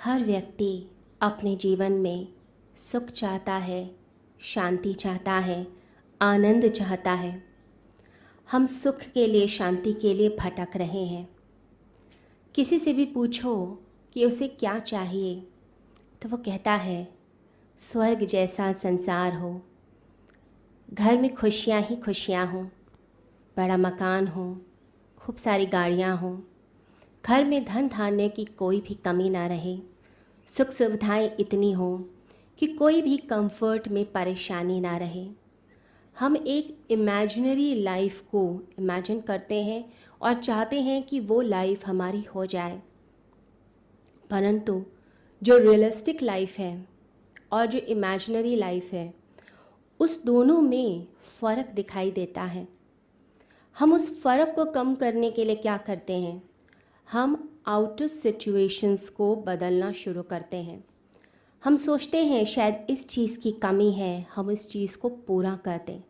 हर व्यक्ति अपने जीवन में सुख चाहता है, शांति चाहता है, आनंद चाहता है। हम सुख के लिए, शांति के लिए भटक रहे हैं। किसी से भी पूछो कि उसे क्या चाहिए तो वो कहता है स्वर्ग जैसा संसार हो, घर में खुशियाँ ही खुशियाँ हों, बड़ा मकान हो, खूब सारी गाड़ियाँ हों, घर में धन धान्य की कोई भी कमी ना रहे, सुख सुविधाएं इतनी हों कि कोई भी कंफर्ट में परेशानी ना रहे। हम एक इमेजिनरी लाइफ को इमेजिन करते हैं और चाहते हैं कि वो लाइफ हमारी हो जाए, परंतु जो रियलिस्टिक लाइफ है और जो इमेजिनरी लाइफ है उस दोनों में फ़र्क दिखाई देता है। हम उस फ़र्क को कम करने के लिए क्या करते हैं? हम आउटर सिचुएशंस को बदलना शुरू करते हैं। हम सोचते हैं शायद इस चीज़ की कमी है, हम इस चीज़ को पूरा कर दें।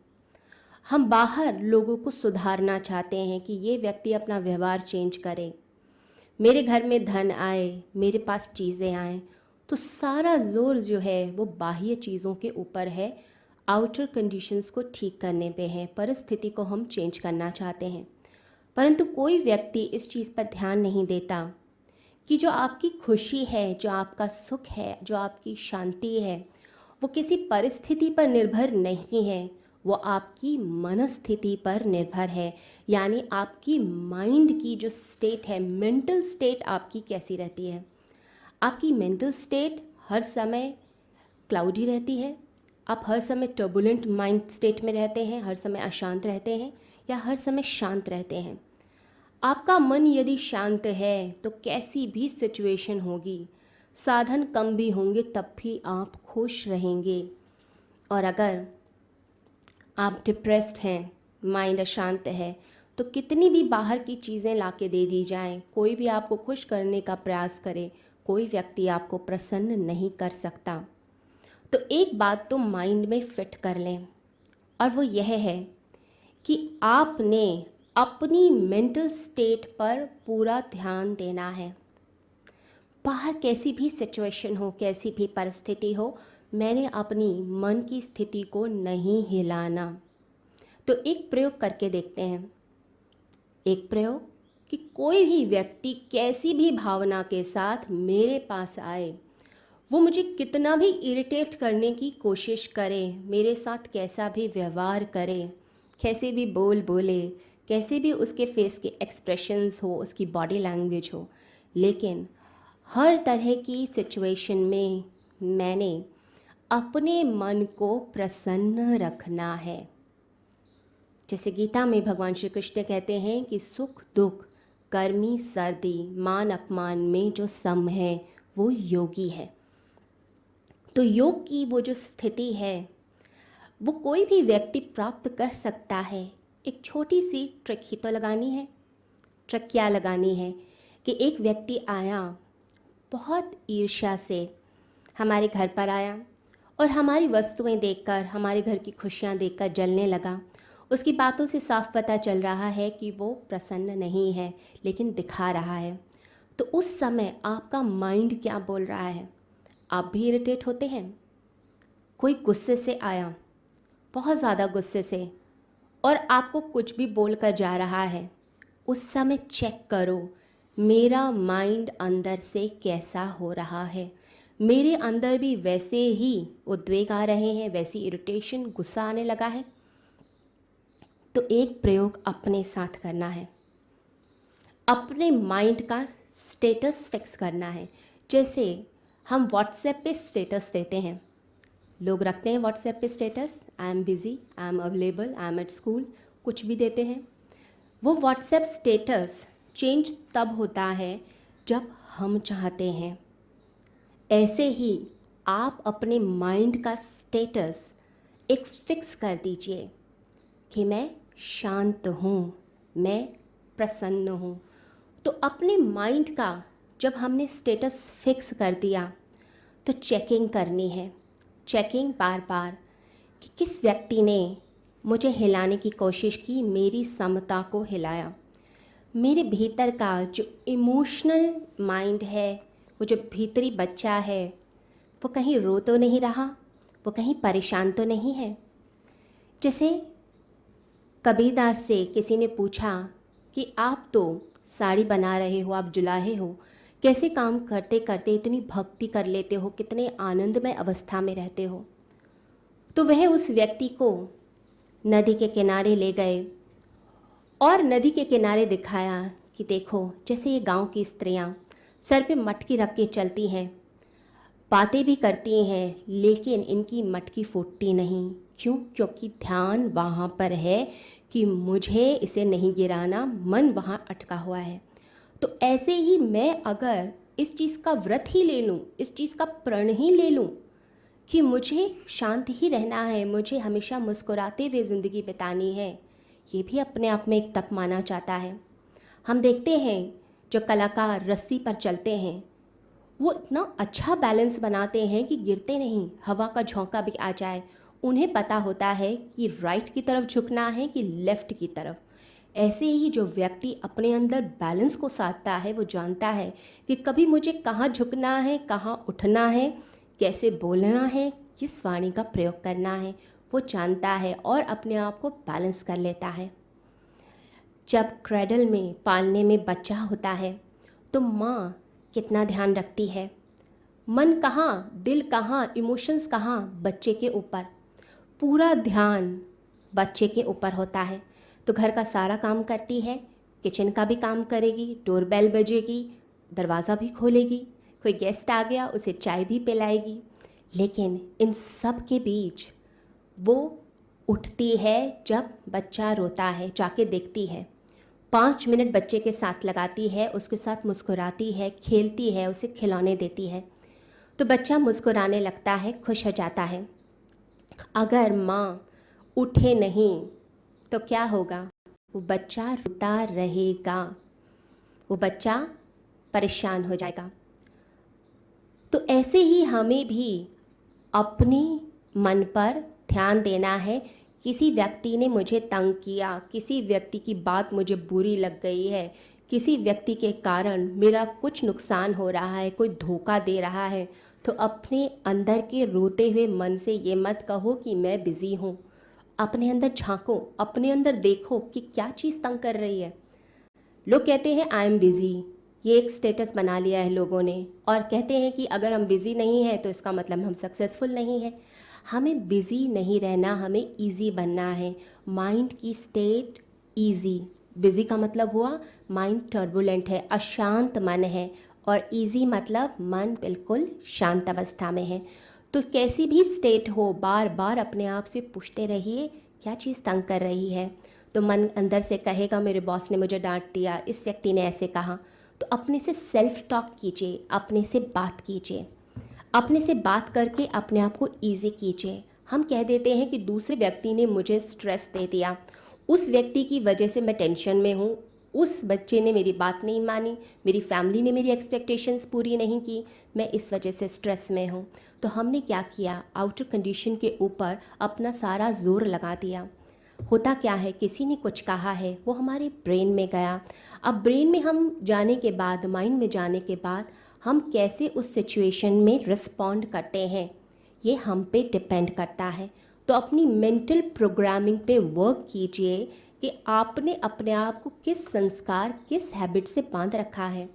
हम बाहर लोगों को सुधारना चाहते हैं कि ये व्यक्ति अपना व्यवहार चेंज करे, मेरे घर में धन आए, मेरे पास चीज़ें आएँ। तो सारा जोर जो है वो बाह्य चीज़ों के ऊपर है, आउटर कंडीशंस को ठीक करने पे है, परिस्थिति को हम चेंज करना चाहते हैं। परंतु कोई व्यक्ति इस चीज़ पर ध्यान नहीं देता कि जो आपकी खुशी है, जो आपका सुख है, जो आपकी शांति है, वो किसी परिस्थिति पर निर्भर नहीं है, वो आपकी मनस्थिति पर निर्भर है। यानी आपकी माइंड की जो स्टेट है, मेंटल स्टेट आपकी कैसी रहती है। आपकी मेंटल स्टेट हर समय क्लाउडी रहती है, आप हर समय टर्बुलेंट माइंड स्टेट में रहते हैं, हर समय अशांत रहते हैं या हर समय शांत रहते हैं। आपका मन यदि शांत है तो कैसी भी सिचुएशन होगी, साधन कम भी होंगे तब भी आप खुश रहेंगे। और अगर आप डिप्रेस्ड हैं, माइंड अशांत है, तो कितनी भी बाहर की चीज़ें लाके दे दी जाएं, कोई भी आपको खुश करने का प्रयास करे, कोई व्यक्ति आपको प्रसन्न नहीं कर सकता। तो एक बात तो माइंड में फिट कर लें, और वो यह है कि आपने अपनी मेंटल स्टेट पर पूरा ध्यान देना है। बाहर कैसी भी सिचुएशन हो, कैसी भी परिस्थिति हो, मैंने अपनी मन की स्थिति को नहीं हिलाना। तो एक प्रयोग करके देखते हैं। एक प्रयोग कि कोई भी व्यक्ति कैसी भी भावना के साथ मेरे पास आए, वो मुझे कितना भी इरिटेट करने की कोशिश करे, मेरे साथ कैसा भी व्यवहार करे, कैसे भी बोल बोले, कैसे भी उसके फेस के एक्सप्रेशंस हो, उसकी बॉडी लैंग्वेज हो, लेकिन हर तरह की सिचुएशन में मैंने अपने मन को प्रसन्न रखना है। जैसे गीता में भगवान श्री कृष्ण कहते हैं कि सुख दुख, गर्मी सर्दी, मान अपमान में जो सम है वो योगी है। तो योग की वो जो स्थिति है वो कोई भी व्यक्ति प्राप्त कर सकता है। एक छोटी सी ट्रिक ही तो लगानी है। ट्रिक क्या लगानी है कि एक व्यक्ति आया, बहुत ईर्ष्या से हमारे घर पर आया और हमारी वस्तुएं देखकर, हमारे घर की खुशियां देखकर जलने लगा। उसकी बातों से साफ पता चल रहा है कि वो प्रसन्न नहीं है, लेकिन दिखा रहा है। तो उस समय आपका माइंड क्या बोल रहा है? आप भी इरिटेट होते हैं। कोई गुस्से से आया, बहुत ज़्यादा गुस्से से, और आपको कुछ भी बोल कर जा रहा है, उस समय चेक करो मेरा माइंड अंदर से कैसा हो रहा है। मेरे अंदर भी वैसे ही उद्वेग आ रहे हैं, वैसी इरिटेशन, गुस्सा आने लगा है। तो एक प्रयोग अपने साथ करना है, अपने माइंड का स्टेटस फिक्स करना है। जैसे हम व्हाट्सएप पे स्टेटस देते हैं, लोग रखते हैं व्हाट्सएप पे status, I am busy, I am available, I am at school, कुछ भी देते हैं। वो व्हाट्सएप स्टेटस चेंज तब होता है जब हम चाहते हैं। ऐसे ही आप अपने माइंड का स्टेटस एक फिक्स कर दीजिए कि मैं शांत हूँ, मैं प्रसन्न हूँ। तो अपने माइंड का जब हमने स्टेटस फिक्स कर दिया तो चेकिंग करनी है, चेकिंग बार बार कि किस व्यक्ति ने मुझे हिलाने की कोशिश की, मेरी समता को हिलाया। मेरे भीतर का जो इमोशनल माइंड है वो जो भीतरी बच्चा है वो कहीं रो तो नहीं रहा, वो कहीं परेशान तो नहीं है। जैसे कबीरदास से किसी ने पूछा कि आप तो साड़ी बना रहे हो, आप जुलाहे हो, कैसे काम करते करते इतनी भक्ति कर लेते हो, कितने आनंदमय अवस्था में रहते हो। तो वह उस व्यक्ति को नदी के किनारे ले गए और नदी के किनारे दिखाया कि देखो, जैसे ये गांव की स्त्रियां सर पे मटकी रख के चलती हैं, बातें भी करती हैं, लेकिन इनकी मटकी फूटती नहीं। क्यों? क्योंकि ध्यान वहाँ पर है कि मुझे इसे नहीं गिराना, मन वहाँ अटका हुआ है। तो ऐसे ही मैं अगर इस चीज़ का व्रत ही ले लूँ, इस चीज़ का प्रण ही ले लूँ कि मुझे शांत ही रहना है, मुझे हमेशा मुस्कुराते हुए ज़िंदगी बितानी है, ये भी अपने आप में एक तप माना जाता है। हम देखते हैं जो कलाकार रस्सी पर चलते हैं वो इतना अच्छा बैलेंस बनाते हैं कि गिरते नहीं, हवा का झोंका भी आ जाए उन्हें पता होता है कि राइट की तरफ झुकना है कि लेफ़्ट की तरफ। ऐसे ही जो व्यक्ति अपने अंदर बैलेंस को साधता है वो जानता है कि कभी मुझे कहाँ झुकना है, कहाँ उठना है, कैसे बोलना है, किस वाणी का प्रयोग करना है, वो जानता है और अपने आप को बैलेंस कर लेता है। जब क्रैडल में पालने में बच्चा होता है तो माँ कितना ध्यान रखती है, मन कहाँ, दिल कहाँ, इमोशंस कहाँ, बच्चे के ऊपर पूरा ध्यान बच्चे के ऊपर होता है। तो घर का सारा काम करती है, किचन का भी काम करेगी, डोरबेल बजेगी, दरवाज़ा भी खोलेगी, कोई गेस्ट आ गया उसे चाय भी पिलाएगी। लेकिन इन सब के बीच वो उठती है जब बच्चा रोता है, जाके देखती है, 5 मिनट बच्चे के साथ लगाती है, उसके साथ मुस्कुराती है, खेलती है, उसे खिलौने देती है। तो बच्चा मुस्कुराने लगता है, खुश हो जाता है। अगर माँ उठे नहीं तो क्या होगा? वो बच्चा रोता रहेगा, वो बच्चा परेशान हो जाएगा। तो ऐसे ही हमें भी अपने मन पर ध्यान देना है। किसी व्यक्ति ने मुझे तंग किया, किसी व्यक्ति की बात मुझे बुरी लग गई है, किसी व्यक्ति के कारण मेरा कुछ नुकसान हो रहा है, कोई धोखा दे रहा है, तो अपने अंदर के रोते हुए मन से ये मत कहो कि मैं बिज़ी हूँ। अपने अंदर झांको, अपने अंदर देखो कि क्या चीज़ तंग कर रही है। लोग कहते हैं आई एम बिज़ी, ये एक स्टेटस बना लिया है लोगों ने, और कहते हैं कि अगर हम बिज़ी नहीं हैं तो इसका मतलब हम सक्सेसफुल नहीं हैं। हमें बिज़ी नहीं रहना, हमें इजी बनना है। माइंड की स्टेट इजी, बिज़ी का मतलब हुआ माइंड टर्बुलेंट है, अशांत मन है, और इजी मतलब मन बिल्कुल शांत अवस्था में है। तो कैसी भी स्टेट हो, बार बार अपने आप से पूछते रहिए क्या चीज़ तंग कर रही है। तो मन अंदर से कहेगा मेरे बॉस ने मुझे डांट दिया, इस व्यक्ति ने ऐसे कहा। तो अपने से सेल्फ टॉक कीजिए, अपने से बात कीजिए, अपने से बात करके अपने आप को ईजी कीजिए। हम कह देते हैं कि दूसरे व्यक्ति ने मुझे स्ट्रेस दे दिया, उस व्यक्ति की वजह से मैं टेंशन में हूँ, उस बच्चे ने मेरी बात नहीं मानी, मेरी फैमिली ने मेरी एक्सपेक्टेशंस पूरी नहीं की, मैं इस वजह से स्ट्रेस में हूँ। तो हमने क्या किया? आउटर कंडीशन के ऊपर अपना सारा जोर लगा दिया। होता क्या है, किसी ने कुछ कहा है, वो हमारे ब्रेन में गया। अब ब्रेन में हम जाने के बाद, माइंड में जाने के बाद हम कैसे उस सिचुएशन में रिस्पॉन्ड करते हैं, ये हम पे डिपेंड करता है। तो अपनी मेंटल प्रोग्रामिंग पे वर्क कीजिए कि आपने अपने आप को किस संस्कार, किस हैबिट से बांध रखा है।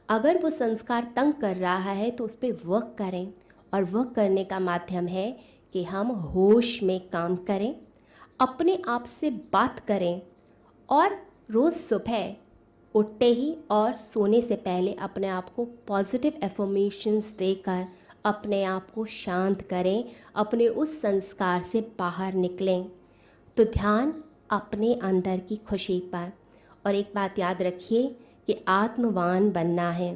अगर वो संस्कार तंग कर रहा है तो उस पर वर्क करें, और वर्क करने का माध्यम है कि हम होश में काम करें, अपने आप से बात करें, और रोज़ सुबह उठते ही और सोने से पहले अपने आप को पॉजिटिव एफर्मेशंस देकर अपने आप को शांत करें, अपने उस संस्कार से बाहर निकलें। तो ध्यान अपने अंदर की खुशी पर। और एक बात याद रखिए कि आत्मवान बनना है।